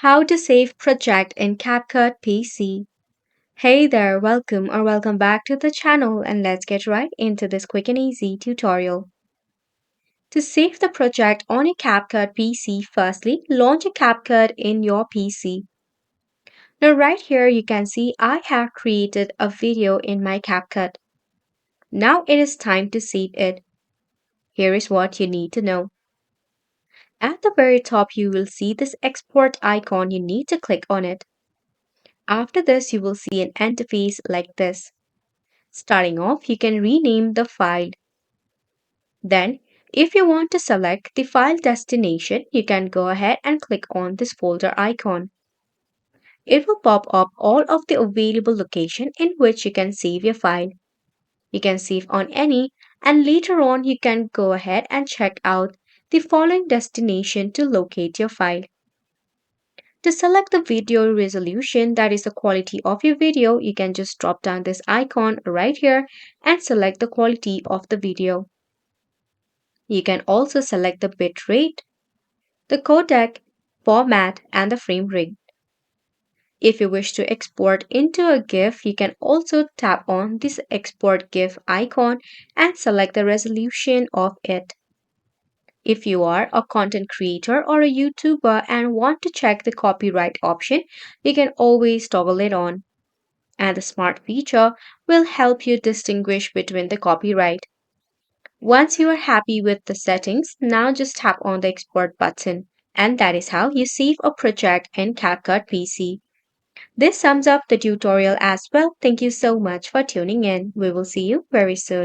How to save project in CapCut PC. Hey there, welcome back to the channel and let's get right into this quick and easy tutorial. To save the project on a CapCut PC, firstly, launch a CapCut in your PC. Now right here you can see I have created a video in my CapCut. Now it is time to save it. Here is what you need to know. At the very top you will see this export icon. You need to click on it. After this you will see an interface like this. Starting off, you can rename the file. Then, if you want to select the file destination, you can go ahead and click on this folder icon. It will pop up all of the available location in which you can save your file. You can save on any, and later on you can go ahead and check out the following destination to locate your file. To select the video resolution, that is the quality of your video, you can just drop down this icon right here and select the quality of the video. You can also select the bit rate, the codec, format, and the frame rate. If you wish to export into a GIF, you can also tap on this export GIF icon and select the resolution of it. If you are a content creator or a YouTuber and want to check the copyright option, you can always toggle it on. And the smart feature will help you distinguish between the copyright. Once you are happy with the settings, now just tap on the export button. And that is how you save a project in CapCut PC. This sums up the tutorial as well. Thank you so much for tuning in. We will see you very soon.